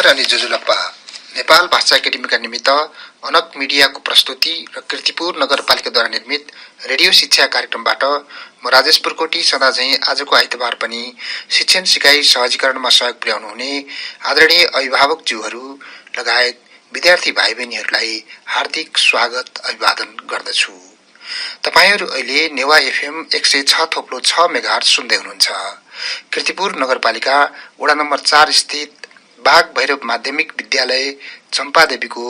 नमस्कार अनि जुजुलप्पा। नेपाल भाषा एकाडेमीका निमित्त अनक मिडियाको प्रस्तुति र कीर्तिपुर नगरपालिकाद्वारा निर्मित रेडियो शिक्षा कार्यक्रमबाट म राजेश पुर्कोटी सदाझैं आजको आइतबार पनि शिक्षण सिकाइ सहजीकरणमा सहयोग पुर्याउनु हुने आदरणीय अभिभावकज्यूहरू लगायत विद्यार्थी भाइ बहिनीहरूलाई हार्दिक स्वागत अभिवादन गर्दछु। तपाईहरू अहिले नेवा एफएम 106.6 मेगाहर्ज सुन्दै हुनुहुन्छ। कीर्तिपुर नगरपालिका वडा नम्बर 4 स्थित बाघ भैरव माध्यमिक विद्यालय चम्पादेवीको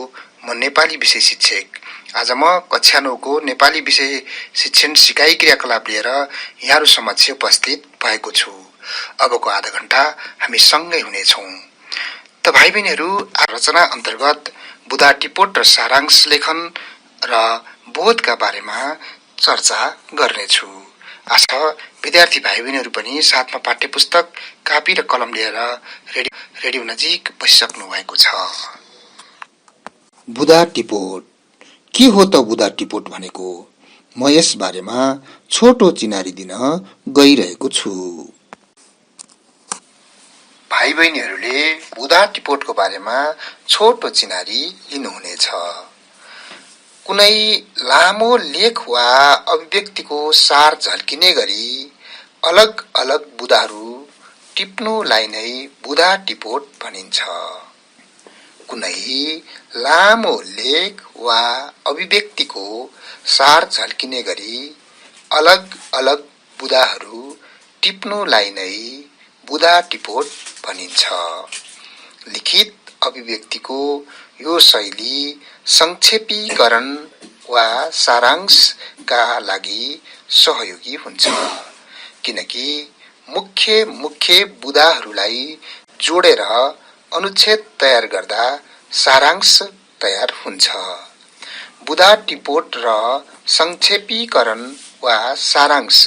म नेपाली विषय शिक्षक। आज म कक्षा 9 को नेपाली विषय शिक्षण सिकाइ क्रियाकलाप लिएर यहाँहरू समक्ष उपस्थित भएको छु। अबको आधा घण्टा हामी सँगै हुनेछौँ। त भाइ बहिनीहरू, रचना अन्तर्गत बुधा टिपोट र सारांश लेखन र बोधका बारेमा चर्चा गर्नेछु। आशा विद्यार्थी भाइ बहिनीहरू पनि साथमा पाठ्यपुस्तक, कापी र कलम लिएर रेडियो नजिक बसिसक्नु भएको छ। बुधा टिपोट के हो त बुधा टिपोट भनेको? म यस बारेमा छोटो चिनारी दिन गइरहेको छु। भाइ बहिनीहरूले बुधा टिपोटको बारेमा छोटो चिनारी लिनुहुनेछ। कुनै लामो लेख वा अभिव्यक्तिको सार झल्किने गरी अलग अलग बुधाहरू टिप्नुलाई नै बुधा टिपोट भनिन्छ। कुनै लामो लेख वा अभिव्यक्तिको सार झल्किने गरी अलग अलग बुधाहरू टिप्नुलाई नै बुधा टिपोट भनिन्छ। लिखित अभिव्यक्तिको यो शैली संक्षेपीकरण वा सारांशका लागि सहयोगी हुन्छ, किनकि मुख्य बुधाहरूलाई जोडेर अनुच्छेद तयार गर्दा सारांश तयार हुन्छ। बुधा टिपोट र संक्षेपीकरण वा सारांश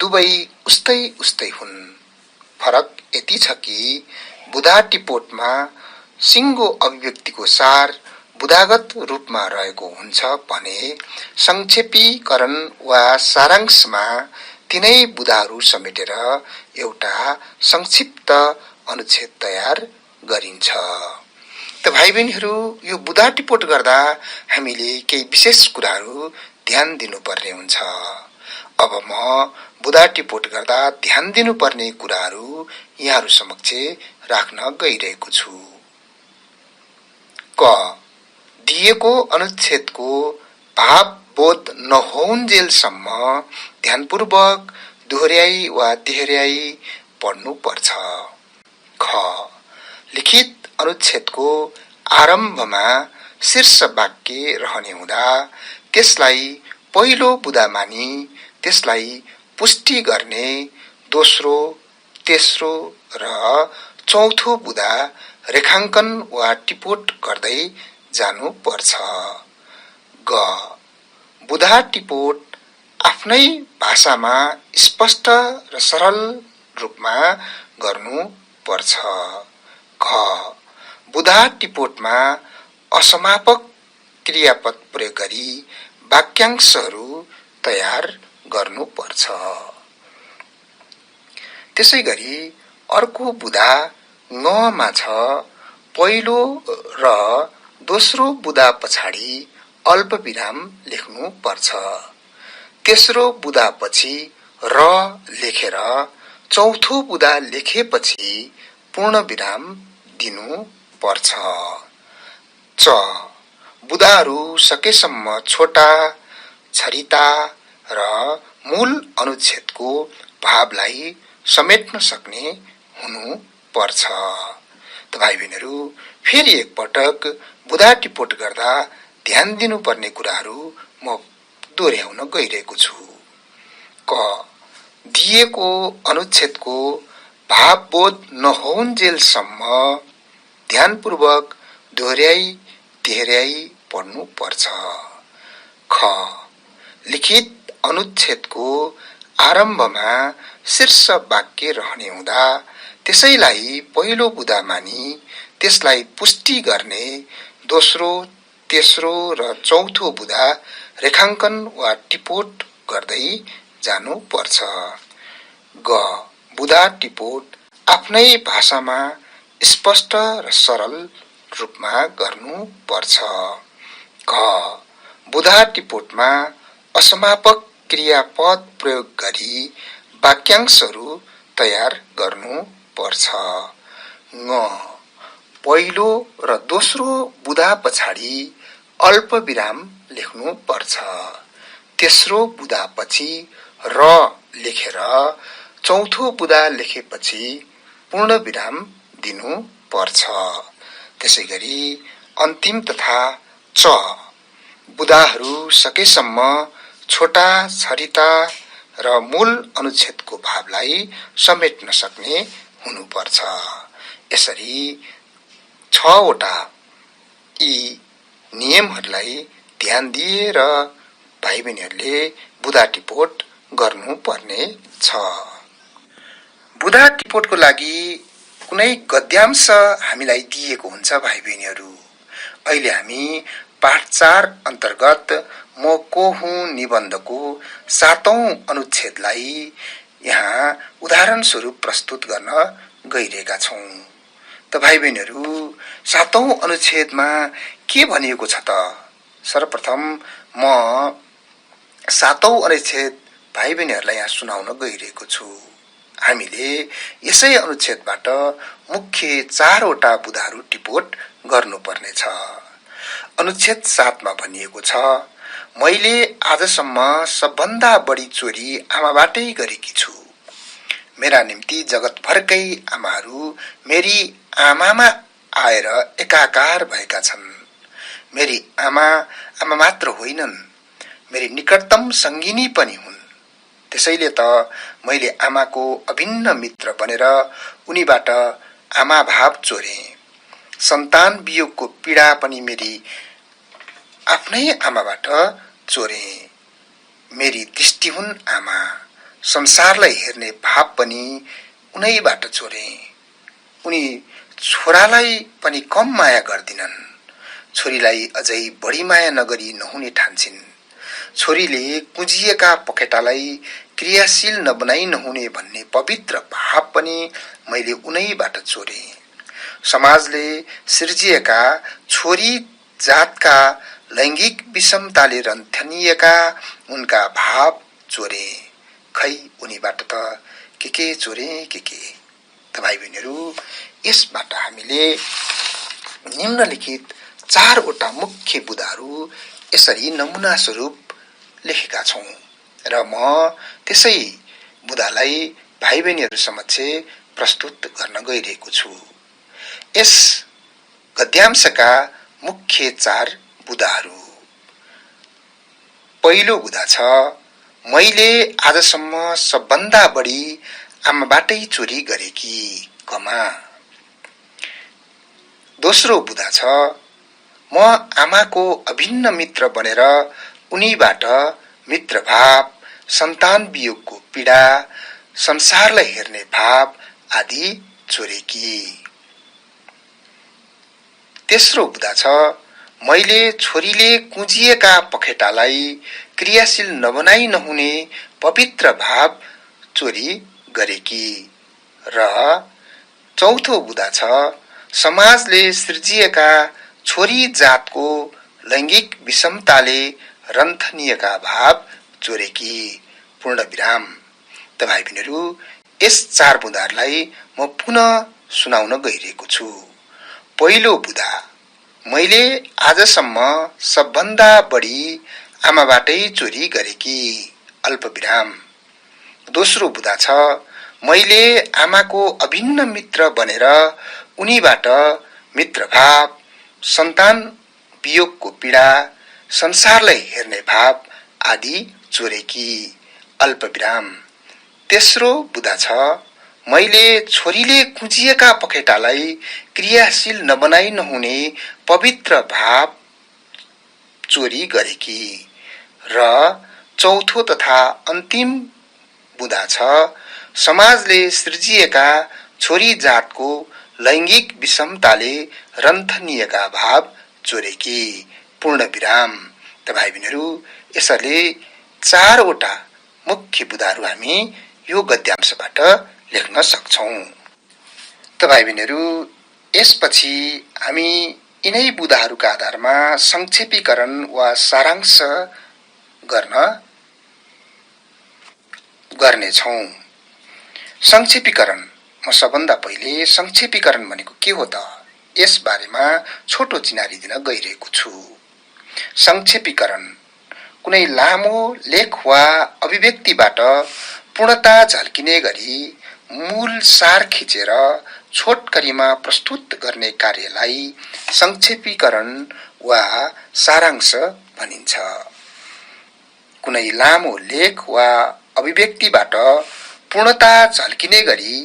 दुवै उस्तै हुन्। फरक यति छ कि बुधा टिपोटमा सिङ्गो अभिव्यक्तिको सार बुधागत रूपमा रहेको हुन्छ भने संक्षेपीकरण वा सारांशमा तिनै बुधाहरू समेटेर एउटा संक्षिप्त अनुच्छेद तयार गरिन्छ। त भाइ बहिनीहरू, यो बुधा टिपोट गर्दा हामीले केही विशेष कुराहरू ध्यान दिनुपर्ने हुन्छ। अब म बुधा टिपोट गर्दा ध्यान दिनुपर्ने कुराहरू यहाँहरू समक्ष राख्न गइरहेको छु। क. दिएको अनुच्छेदको भाव बोध नहोउन्जेलसम्म ध्यानपूर्वक दोहोर्याई वा तिहर्याई पढ्नु पर्छ। ख. लिखित अनुच्छेदको आरम्भमा शीर्ष वाक्य रहने हुँदा त्यसलाई पहिलो बुधा मानी त्यसलाई पुष्टि गर्ने दोस्रो, तेस्रो र चौथो बुधा रेखाङ्कन वा टिपोट गर्दै जानु पर्छ। ग. बुधा टिपोट आफ्नै भाषामा स्पष्ट र सरल रूपमा गर्नु पर्छ। घ. बुधा टिपोटमा असमापक क्रियापद प्रयोग गरी वाक्यांशहरू तयार गर्नु पर्छ। त्यसै गरी अर्को बुधा ङमा छ। पहिलो र दोस्रो बुधा पछाडि अल्प विराम लेख्नु पर्छ। तेस्रो बुधा पछि र लेखेर चौथो बुधा लेखेपछि पूर्ण विराम दिनु पर्छ। च. बुधाहरू सकेसम्म छोटा, छरिता र मूल अनुच्छेदको भावलाई समेट्न सक्ने हुनु पर्छ। त भाइ बहिनीहरू, फेरि एकपटक बुधा टिपोट गर्दा ध्यान दिनुपर्ने कुराहरू म दोहोर्याउन गइरहेको छु। क. दिएको अनुच्छेदको भावबोध नहोउन्जेलसम्म ध्यानपूर्वक दोहोर्याई तिहर्याई पढ्नु पर्छ। ख. लिखित अनुच्छेदको आरम्भमा शीर्ष वाक्य रहने हुँदा त्यसैलाई पहिलो बुधा मानी त्यसलाई पुष्टि गर्ने दोस्रो, तेस्रो र चौथो बुधा रेखाङ्कन वा टिपोट गर्दै जानु पर्छ। ग. बुधा टिपोट आफ्नै भाषामा स्पष्ट र सरल रूपमा गर्नुपर्छ। क बुधा टिपोटमा असमापक क्रियापद प्रयोग गरी वाक्यांशहरू तयार गर्नुपर्छ। ङ पहिलो र दोस्रो बुधा पछाडि अल्प विराम लेख्नुपर्छ। तेस्रो बुधा पछि र लेखेर चौथो बुधा लेखेपछि पूर्ण विराम दिनुपर्छ। त्यसैगरी अन्तिम तथा च बुधाहरू सकेसम्म छोटा छरिता र मूल अनुच्छेदको भावलाई समेट्न सक्ने हुनुपर्छ। यसरी 6 वटा यी नियमहरूलाई ध्यान दिएर भाइ बहिनीहरूले बुधा टिपोट गर्नुपर्ने छ। बुधा टिपोटको लागि कुनै गद्यांश हामीलाई दिएको हुन्छ भाइ बहिनीहरू। अहिले हामी पाठ 4 अन्तर्गत म को हुँ निबन्धको 7औं अनुच्छेदलाई यहाँ उदाहरण स्वरूप प्रस्तुत गर्न गइरहेका छौं। त भाइ बहिनीहरू 7औं अनुच्छेदमा के भनिएको छ त? सर्वप्रथम म 7औं अनुच्छेद भाइ बहिनीहरूलाई यहाँ सुनाउन गइरहेको छु। हामीले यसै अनुच्छेदबाट मुख्य 4 वटा बुधाहरू टिपोट गर्नुपर्ने छ। अनुच्छेद 7 मा भनिएको छ, मैले आजसम्म सबभन्दा बढी चोरी आमाबाटै गरेकी छु। मेरा निम्ति जगतभरकै आमाहरू मेरी आमामा आएर एकाकार भएका छन्। मेरी आमा मात्र होइनन्, मेरी निकटतम सङ्गिनी पनि हुन्। त्यसैले त मैले आमाको अभिन्न मित्र बनेर उनीबाट आमा भाव चोरे। सन्तान वियोगको पीडा पनि मेरी आफ्नै आमाबाट चोरे। मेरी दृष्टि हुन् आमा, संसारलाई हेर्ने भाव पनि उनैबाट चोरे। उनी छोरालाई पनि कम माया गर्दिनन्, छोरीलाई अझै बढी माया नगरी नहुने ठान्छिन्। छोरीले कुँजिएका पखेटालाई क्रियाशील नबनाई नहुने भन्ने पवित्र भाव पनि मैले उनैबाट चोरे। समाजले सिर्जिएका छोरी जातका लैंगिक विषमताले रन्थनिएका उनका भाव चोरे। खै उनीबाट त के चोरे के। त भाइ बहिनीहरू, यसबाट हामीले निम्नलिखित 4 वटा मुख्य बुधाहरू यसरी नमुना स्वरूप लेखेका छौं र म त्यसै बुधालाई भाइ बहिनीहरू समक्ष प्रस्तुत गर्न गइरहेको छु। यस गद्यांशका मुख्य 4 बुधाहरू। पहिलो बुधा छ, मैले आजसम्म सबभन्दा बढी आमाबाटै चोरी गरेकी, कमा। दोस्रो बुधा छ, म आमाको अभिन्न मित्र बनेर उनीबाट मित्रभाव, सन्तान वियोगको पीडा, संसारलाई हेर्ने भाव आदि चोरेकी। तेस्रो बुधा छ, मैले छोरीले कुँजिएका पखेटालाई क्रियाशील नबनाई नहुने पवित्र भाव चोरी गरेकी। र चौथो बुधा छ, समाजले सृजिएका छोरी जातको लैंगिक विषमताले रन्थनिएका भाव चोरेकी, पूर्ण विराम। त भाइ बहिनीहरू, यस 4 बुधाहरूलाई म पुनः सुनाउन गइरहेको छु। पहिलो बुधा, मैले आजसम्म सबभन्दा बढी आमाबाटै चोरी गरेकी, अल्प विराम। दोस्रो बुधा छ, मैले आमाको अभिन्न मित्र बनेर उनीबाट मित्रभाव, सन्तान वियोगको पीडा, संसारलाई हेर्ने भाव आदि चोरेकी, अल्प विराम। तेस्रो बुधा छ, मैले छोरीले कुँजिएका पखेटालाई क्रियाशील नबनाई नहुने पवित्र भाव चोरी गरेकी। र चौथो तथा अन्तिम बुधा छ, समाजले सृजिएका छोरी जातको लैंगिक विषमताले रन्थनिएका भाव चोरेकी, पूर्ण विराम। त भाइ बहिनीहरू, यसरी 4 वटा मुख्य बुधाहरू हामी यो गद्यांशबाट लेख्न सक्छौं। त भाइ बहिनीहरू, यसपछि हामी यिनै बुदाहरूका आधारमा संक्षेपीकरण वा सारांश गर्नेछौं। संक्षेपीकरण म सबभन्दा पहिले संक्षेपीकरण भनेको के हो त यस बारेमा छोटो चिनारी दिन गइरहेको छु। संक्षेपीकरण कुनै लामो लेख वा अभिव्यक्तिबाट पूर्णता झल्किने गरी मूल सार खिचेर छोटकरीमा प्रस्तुत गर्ने कार्यलाई संक्षेपीकरण वा सारांश भनिन्छ। कुनै लामो लेख वा अभिव्यक्तिबाट पूर्णता झल्किने गरी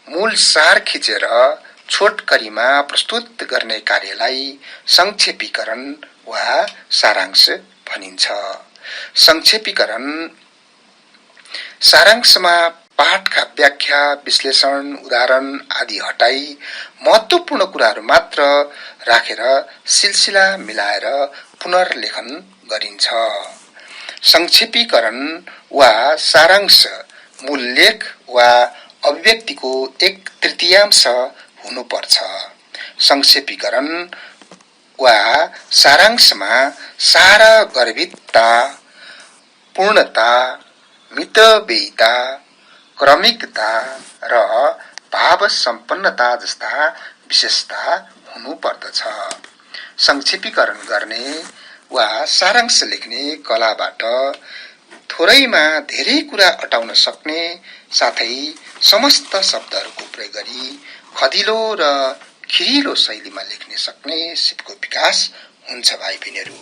मूल सार खिचेर छोटकरीमा प्रस्तुत गर्ने कार्यलाई संक्षेपीकरण वा सारांश भनिन्छ। संक्षेपीकरण सारांशमा पाठका व्याख्या, विश्लेषण, उदाहरण आदि हटाई महत्त्वपूर्ण कुराहरू मात्र राखेर सिलसिला मिलाएर पुनर्लेखन गरिन्छ। संक्षेपीकरण वा सारांश मूल लेख वा अभिव्यक्तिको 1/3 हुनुपर्छ। संक्षेपीकरण वा सारांशमा सार गर्भितता, पूर्णता, मितव्ययिता, क्रमिकता र भाव सम्पन्नता जस्ता विशेषता हुनुपर्दछ। संक्षेपीकरण गर्ने वा सारांश लेख्ने कलाबाट थोरैमा धेरै कुरा अटाउन सक्ने साथै समस्त शब्दहरूको प्रयोग गरी खदिलो र खिरिलो शैलीमा लेख्न सक्ने सिपको विकास हुन्छ। भाइ बहिनीहरू,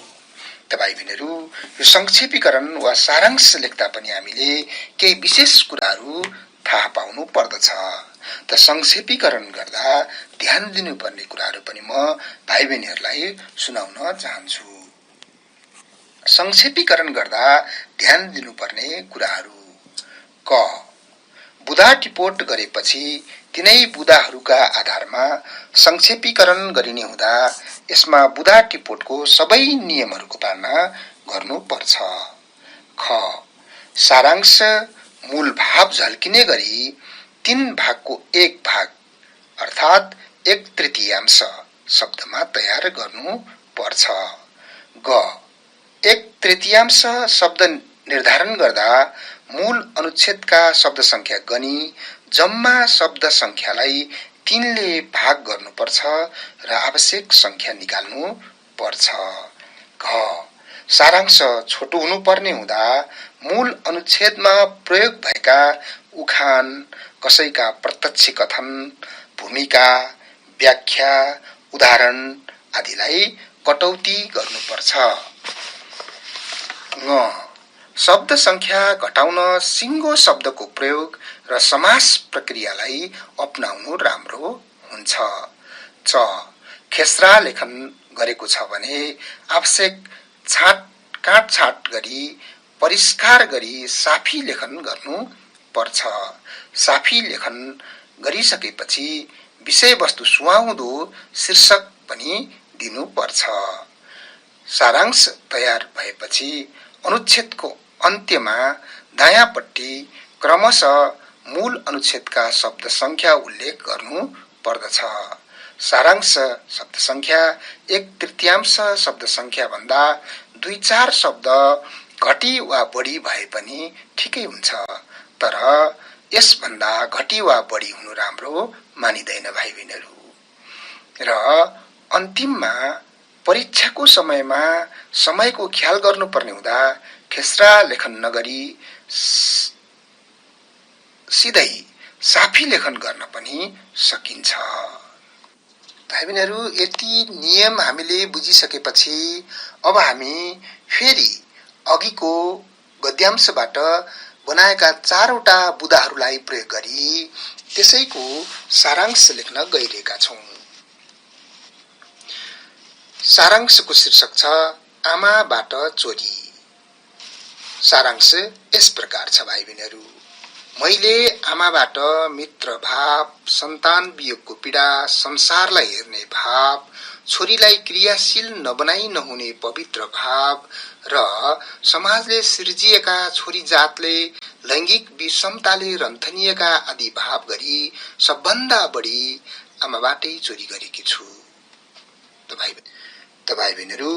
तपाईं बहिनीहरू, यो संक्षेपीकरण वा सारांश लेख्दा पनि हामीले केही विशेष कुराहरू थाहा पाउनु पर्दछ। त संक्षेपीकरण गर्दा ध्यान दिनुपर्ने कुराहरू पनि म भाइ बहिनीहरूलाई सुनाउन चाहन्छु। संक्षेपीकरण गर्दा ध्यान दिनुपर्ने कुराहरू: क बुदा टिपोट गरेपछि तिनै बुदाहरूका आधारमा संक्षेपीकरण गरिने हुँदा यसमा बुदा टिपोटको सबै नियमहरूको पालना गर्नुपर्छ। ख सारांश मूल भाव झल्किने गरी 3 भागको 1 भाग अर्थात् 1/3 शब्दमा तयार गर्नुपर्छ। ग 1/3 शब्द निर्धारण गर्दा मूल अनुच्छेदका शब्द संख्या गनी जम्मा शब्द संख्यालाई 3 ले भाग गर्नुपर्छ र आवश्यक संख्या निकाल्नु पर्छ। घ सारांश छोटो हुनुपर्ने हुँदा मूल अनुच्छेदमा प्रयोग भएका उखान, कसैका प्रत्यक्ष कथन, भूमिका, व्याख्या, उदाहरण आदिलाई कटौती गर्नुपर्छ। ङ शब्द संख्या घटाउन सिङ्गो शब्दको प्रयोग र समास प्रक्रियालाई अपनाउनु राम्रो हुन्छ। च खेसरा लेखन गरेको छ भने आवश्यक काटछाट गरी परिष्कार गरी साफी लेखन गर्नु पर्छ। साफी लेखन गरिसकेपछि विषयवस्तु सुहाउँदो शीर्षक पनि दिनुपर्छ। सारांश तयार भएपछि अनुच्छेदको अन्त्यमा दायाँपट्टि क्रमशः मूल अनुच्छेदका शब्द संख्या उल्लेख गर्नु पर्दछ। सारांश शब्द संख्या 1/3 शब्द संख्या भन्दा 2-4 शब्द घटी वा बढी भए पनि ठिकै हुन्छ, तर यसभन्दा घटी वा बढी हुनु राम्रो मानिदैन भाइ बहिनीहरू। र अन्तिममा परीक्षाको समयमा समयको ख्याल गर्नुपर्ने हुँदा खेसरा लेखन नगरी सिधै साफी लेखन गर्न पनि सकिन्छ। भाइ बहिनीहरू, यति नियम हामीले बुझिसकेपछि अब हामी फेरि अघिको गद्यांशबाट बनाएका 4वटा बुदाहरूलाई प्रयोग गरी त्यसैको सारांश लेख्न गइरहेका छौं। सारांशको शीर्षक छ आमाबाट चोरी। सारांश यस प्रकार छ भाइ बहिनीहरू: मैले आमाबाट मित्र भाव, सन्तान वियोगको पीडा, संसारलाई हेर्ने भाव, छोरीलाई क्रियाशील नबनाई नहुने पवित्र भाव र समाजले सिर्जिएका छोरी जातले लैंगिक विषमताले रन्थनिएका आदि भाव गरी सबभन्दा बढी आमाबाटै चोरी गरेकी छु। त भाइ बहिनीहरू,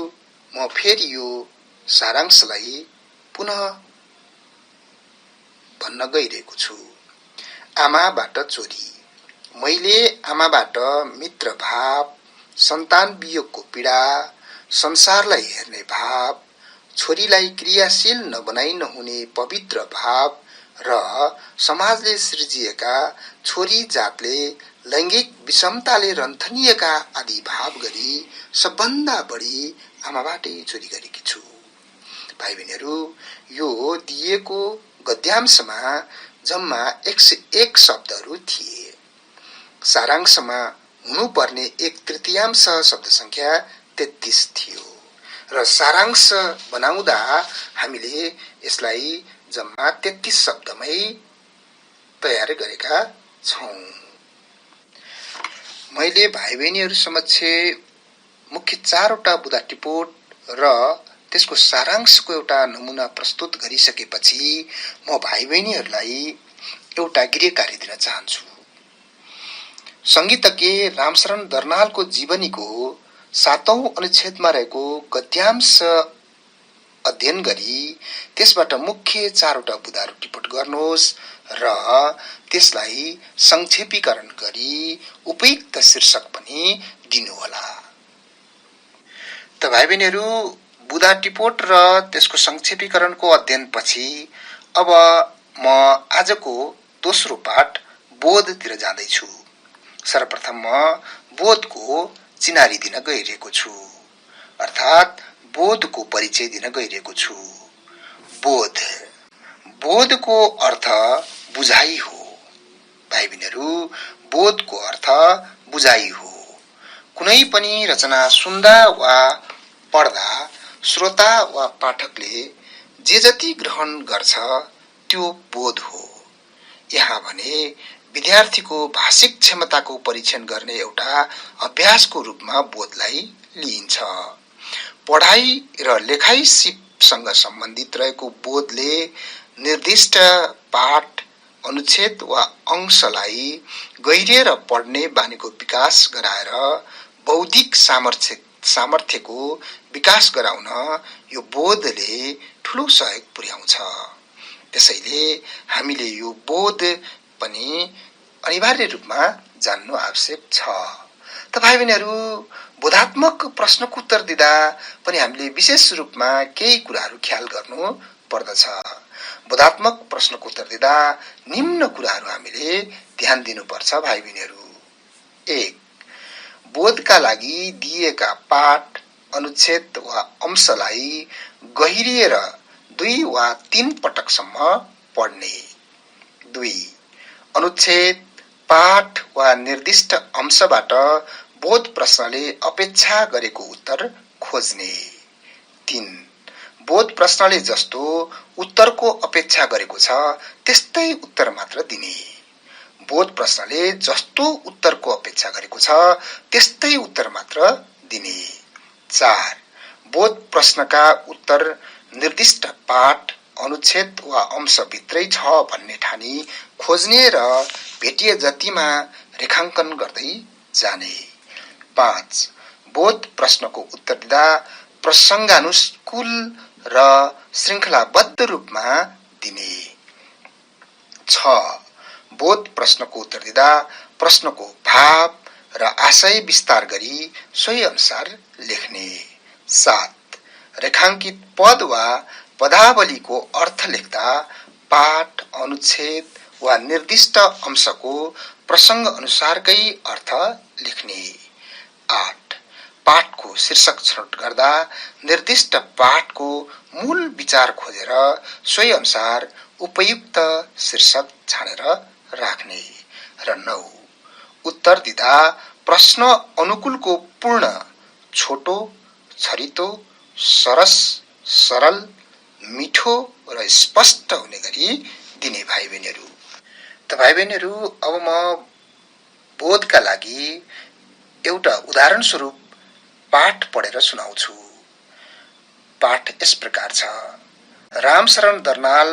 म फेरि यो सारांशलाई पुनः भन्न गइरहेको छु। आमाबाट चोरी। मैले आमाबाट मित्र भाव, सन्तान वियोगको पीडा, संसारलाई हेर्ने भाव, छोरीलाई क्रियाशील नबनाइ नहुने पवित्र भाव र समाजले सृजिएका छोरी जातले लैङ्गिक विषमताले रन्थनिएका आदि भाव गरी सबभन्दा बढी आमाबाटै चोरी गरेकी छु। भाइ बहिनीहरू, यो दिएको गद्यांशमा जम्मा 101 शब्दहरू थिए। सारांशमा हुनुपर्ने 1/3 शब्द संख्या 33 थियो र सारांश बनाउँदा हामीले यसलाई जम्मा 33 शब्दमै तयार गरेका छौं। मैले भाइ बहिनीहरू समक्ष मुख्य 4वटा बुँदा टिपोट र त्यसको सारांशको एउटा नमुना प्रस्तुत गरिसकेपछि म भाइ बहिनीहरूलाई एउटा गृह कार्य दिन चाहन्छु। संगीतज्ञ रामशरण दर्नालको जीवनीको 7औं अनुच्छेदमा रहेको गद्यांश अध्ययन गरी त्यसबाट मुख्य 4वटा बुँदाहरू टिप्पण गर्नुहोस् र त्यसलाई संक्षेपीकरण गरी उपयुक्त शीर्षक पनि दिनुहोला। त भाइ बहिनीहरू, बुँदा टिपोट र त्यसको संक्षेपीकरणको अध्ययनपछि अब म आजको दोस्रो पाठ बोधतिर जाँदैछु। सर्वप्रथम म बोधको चिनारी दिन गइरहेको छु, अर्थात् बोधको परिचय दिन गइरहेको छु। बोध, बोधको अर्थ बुझाइ हो। भाइ बहिनीहरू, बोधको अर्थ बुझाइ हो। कुनै पनि रचना सुन्दा वा पढ्दा श्रोता वा पाठकले जे जति ग्रहण गर्छ त्यो बोध हो। यहाँ भने विद्यार्थीको भाषिक क्षमताको परीक्षण गर्ने एउटा अभ्यासको रूपमा बोधलाई लिइन्छ। पढाइ र लेखाइ सिपसँग सम्बन्धित रहेको बोधले निर्दिष्ट पाठ, अनुच्छेद वा अंशलाई गहिरिएर पढ्ने बानीको विकास गराएर बौद्धिक सामर्थ्यको विकास गराउन यो बोधले ठूलो सहयोग पुर्याउँछ। त्यसैले हामीले यो बोध पनि अनिवार्य रूपमा जान्नु आवश्यक छ। त भाइ बहिनीहरू, बोधात्मक प्रश्नको उत्तर दिँदा पनि हामीले विशेष रूपमा केही कुराहरू ख्याल गर्नु पर्दछ। बोधात्मक प्रश्नको उत्तर दिँदा निम्न कुराहरू हामीले ध्यान दिनुपर्छ भाइ बहिनीहरू। 1. बोधका लागि दिएका पाठ, अनुच्छेद वा अंशलाई गहिरिएर 2 वा 3 पटकसम्म पढ्ने। 2. अनुच्छेद, पाठ वा निर्दिष्ट अंशबाट बोध प्रश्नले अपेक्षा गरेको उत्तर खोज्ने। 3. बोध प्रश्नले जस्तो उत्तरको अपेक्षा गरेको छ त्यस्तै उत्तर मात्र दिने। बोध प्रश्नले जस्तो उत्तरको अपेक्षा गरेको छ त्यस्तै उत्तर मात्र दिने। 4. बोध प्रश्नका उत्तर निर्दिष्ट पाठ, अनुच्छेद वा अंशभित्रै छ भन्ने ठानी खोज्ने र भेटिए जतिमा रेखाङ्कन गर्दै जाने। 5. बोध प्रश्नको उत्तर दिँदा प्रसङ्गानुकूल र श्रृङ्खलाबद्ध रूपमा दिने। 6. बोध प्रश्नको उत्तर दिँदा प्रश्नको भाव र आशय विस्तार गरी सोही अनुसार लेख्ने। 7. रेखाङ्कित पद वा पदावलीको अर्थ लेख्दा पाठ, अनुच्छेद वा निर्दिष्ट अंशको प्रसङ्ग अनुसारकै अर्थ लेख्ने। 8. पाठको शीर्षक छनौट गर्दा निर्दिष्ट पाठको मूल विचार खोजेर सोही अनुसार उपयुक्त शीर्षक छानेर राख्ने। र 9. उत्तर दिँदा प्रश्न अनुकूलको पूर्ण, छोटो, छरितो, सरस, सरल, मिठो र स्पष्ट हुने गरी दिने भाइ बहिनीहरू। त भाइ बहिनीहरू, अब म बोधका लागि एउटा उदाहरण स्वरूप पाठ पढेर सुनाउँछु। पाठ यस प्रकार छ। रामशरण दर्नाल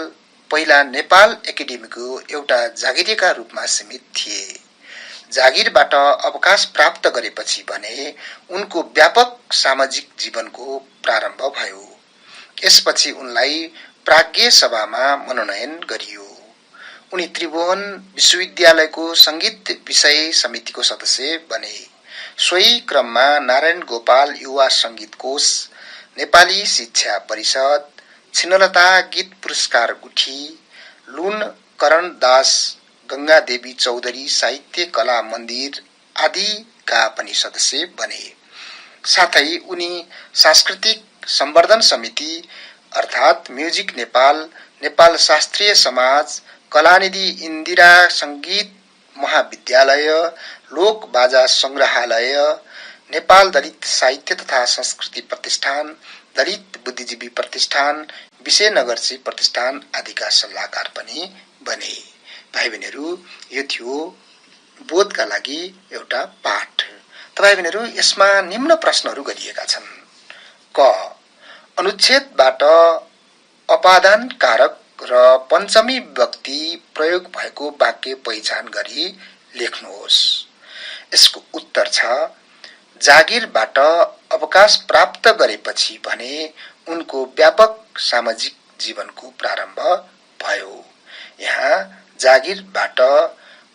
पहिला नेपाल एकाडेमीको एउटा जागिरिका रूपमा सीमित थिए। जागिरबाट अवकाश प्राप्त गरेपछि भने उनको व्यापक सामाजिक जीवनको प्रारम्भ भयो। यसपछि उनलाई प्राज्ञ सभामा मनोनयन गरियो। उनी त्रिभुवन विश्वविद्यालयको संगीत विषय समितिको सदस्य बने। सोही क्रममा नारायण गोपाल युवा संगीत कोष, नेपाली शिक्षा परिषद, छिन्नलता गीत पुरस्कार गुठी, लुन करण दास, गंगा देवी चौधरी साहित्य कला मन्दिर आदिका पनि सदस्य बने। साथै उनी सांस्कृतिक सम्वर्धन समिति अर्थात् म्युजिक नेपाल, नेपाल शास्त्रीय समाज, कलानिधि इन्दिरा संगीत महाविद्यालय, लोक बाजा संग्रहालय, नेपाल दलित साहित्य तथा संस्कृति प्रतिष्ठान, दलित बुद्धिजीवी प्रतिष्ठान, विशेनगरजी प्रतिष्ठान आदिका सल्लाहकार पनि बने। भाइ बहिनीहरू, यो थियो बोधका लागि एउटा पाठ। भाइ बहिनीहरू, यसमा निम्न प्रश्नहरू गरिएका छन्। क, अनुच्छेदबाट अपादान कारक र पञ्चमी विभक्ति प्रयोग भएको वाक्य पहिचान गरी लेख्नुहोस्। यसको उत्तर छ, जागिरबाट अवकाश प्राप्त गरेपछि भने उनको व्यापक सामाजिक जीवनको प्रारम्भ भयो। यहाँ जागिरबाट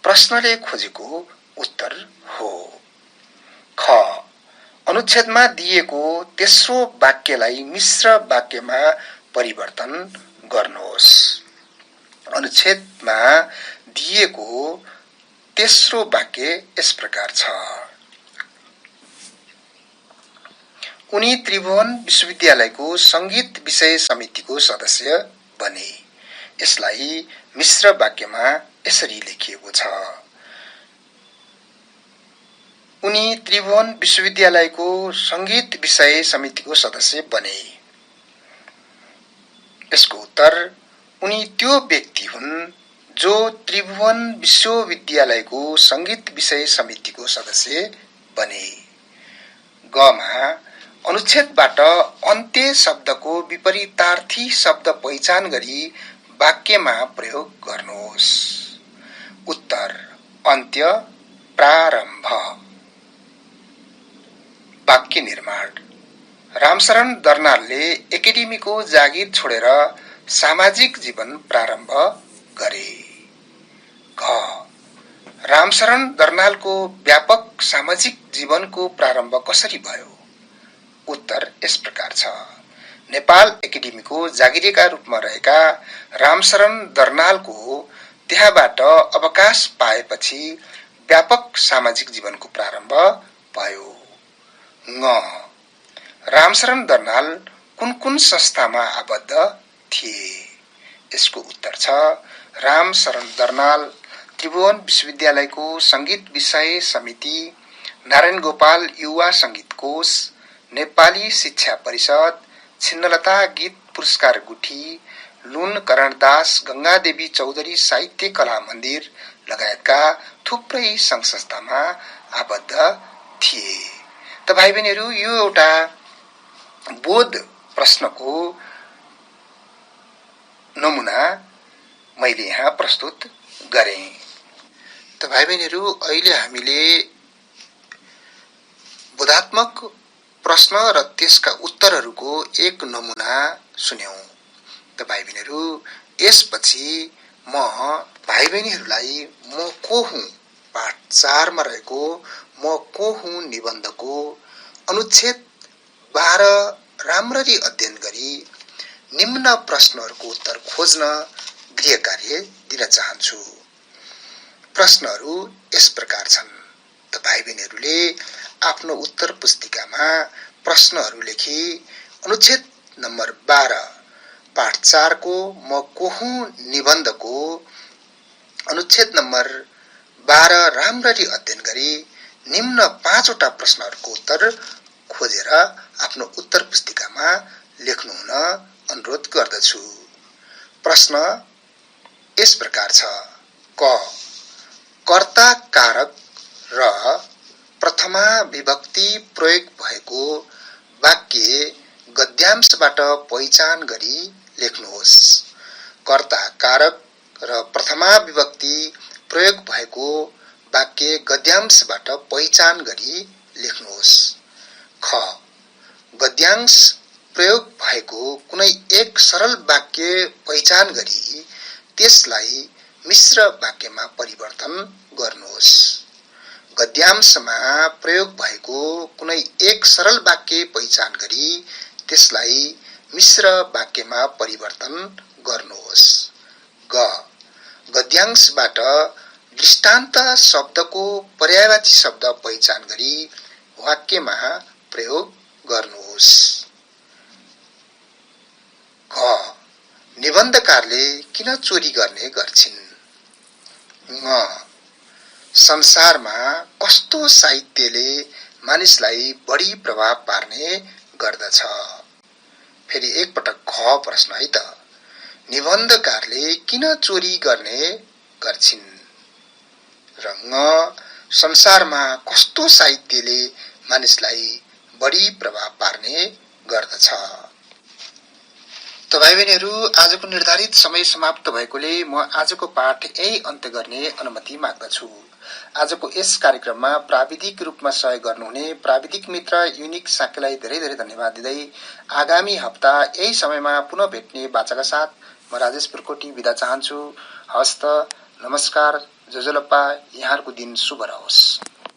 प्रश्नले खोजेको उत्तर हो। ख, अनुच्छेदमा दिएको तेस्रो वाक्यलाई मिश्र वाक्यमा परिवर्तन गर्नुहोस्। अनुच्छेदमा दिएको तेस्रो वाक्य यस प्रकार छ, उनी त्रिभुवन विश्वविद्यालयको संगीत विषय समितिको सदस्य बने। यसलाई मिश्र वाक्यमा यसरी लेखिएको छ, उनी त्रिभुवन विश्वविद्यालयको संगीत विषय समितिको सदस्य बने। यसको उत्तर, उनी त्यो व्यक्ति हुन् जो त्रिभुवन विश्वविद्यालयको संगीत विषय समितिको सदस्य बने। गमा, अनुच्छेदबाट अन्त्य शब्दको विपरीतार्थी शब्द पहिचान गरी वाक्यमा प्रयोग गर्नुहोस्। उत्तर, अन्त्य, प्रारम्भ। वाक्य निर्माण, रामशरण दर्नालले एकाडेमीको जागिर छोडेर सामाजिक जीवन प्रारम्भ गरे। घ, रामशरण दर्नालको व्यापक सामाजिक जीवनको प्रारम्भ कसरी भयो? उत्तर यस प्रकार छ, नेपाल एकाडेमीको जागिरेका रूपमा रहेका रामशरण दर्नालको त्यहाँबाट अवकाश पाएपछि व्यापक सामाजिक जीवनको प्रारम्भ भयो। ङ, रामशरण दर्नाल कुन कुन संस्थामा आबद्ध थिए? यसको उत्तर छ, रामशरण दर्नाल त्रिभुवन विश्वविद्यालयको संगीत विषय समिति, नारायण गोपाल युवा संगीत कोष, नेपाली शिक्षा परिषद, छिन्नलता गीत पुरस्कार गुठी, लुन करणदास, गंगा देवी चौधरी साहित्य कला मन्दिर लगायतका थुप्रै संघ संस्थामा आबद्ध थिए। त भाइ बहिनीहरू, यो एउटा बोध प्रश्नको नमुना मैले यहाँ प्रस्तुत गरेँ। त भाइ बहिनीहरू, अहिले हामीले बोधात्मक प्रश्न र त्यसका उत्तरहरूको एक नमुना सुन्यौं। त भाइ बहिनीहरू, यसपछि म भाइ बहिनीहरूलाई म को हुँ पाठ 4 मा रहेको म को हुँ निबन्धको अनुच्छेद 12 राम्ररी अध्ययन गरी निम्न प्रश्नहरूको उत्तर खोज्न गृह कार्य दिन चाहन्छु। प्रश्नहरू यस प्रकार छन्। त भाइ बहिनीहरूले आफ्नो उत्तर पुस्तिकामा प्रश्नहरू लेखी अनुच्छेद नम्बर 12 पाठ 4 को म को हुँ निबन्धको अनुच्छेद नम्बर 12 राम्ररी अध्ययन गरी निम्न 5 वटा प्रश्नहरूको उत्तर खोजेर आफ्नो उत्तर पुस्तिकामा लेख्नु हुन अनुरोध गर्दछु। प्रश्न यस प्रकार छ, क, कर्ता कारक र प्रथमा विभक्ति प्रयोग भएको वाक्य गद्यांशबाट पहिचान गरी लेख्नुहोस्। कर्ता कारक र प्रथमा विभक्ति प्रयोग भएको वाक्य गद्यांशबाट पहिचान गरी लेख्नुहोस्। ख गद्यांश प्रयोग भएको कुनै एक सरल वाक्य पहिचान गरी त्यसलाई मिश्र वाक्यमा परिवर्तन गर्नुहोस्। गद्यांशमा प्रयोग भएको कुनै एक सरल वाक्य पहिचान गरी त्यसलाई मिश्र वाक्यमा परिवर्तन गर्नुहोस्। ग गद्यांशबाट दृष्टान्त शब्दको पर्यायवाची शब्द पहिचान गरी वाक्यमा प्रयोग गर्नुहोस्। घ निबन्धकारले किन चोरी गर्ने गर्छिन्? ङ संसारमा कस्तो साहित्यले मानिसलाई बढी प्रभाव पार्ने गर्दछ? फेरि एकपटक घ प्रश्न है त। निबन्धकारले किन चोरी गर्ने गर्छिन्? र ङ संसारमा कस्तो साहित्यले मानिसलाई बढी प्रभाव पार्ने गर्दछ? त भाइ बहिनीहरू, आजको निर्धारित समय समाप्त भएकोले म आजको पाठ यही अन्त्य गर्ने अनुमति माग्दछु। आजको यस कार्यक्रममा प्राविधिक रूपमा सहयोग गर्नुहुने प्राविधिक मित्र युनिक साक्यलाई धेरै धेरै धन्यवाद दिँदै आगामी हप्ता यही समयमा पुनः भेट्ने बाचाका साथ म राजेश पुर्कोटी बिदा चाहन्छु। हस्त नमस्कार, जजलप्पा, यहाँहरूको दिन शुभ रहोस्।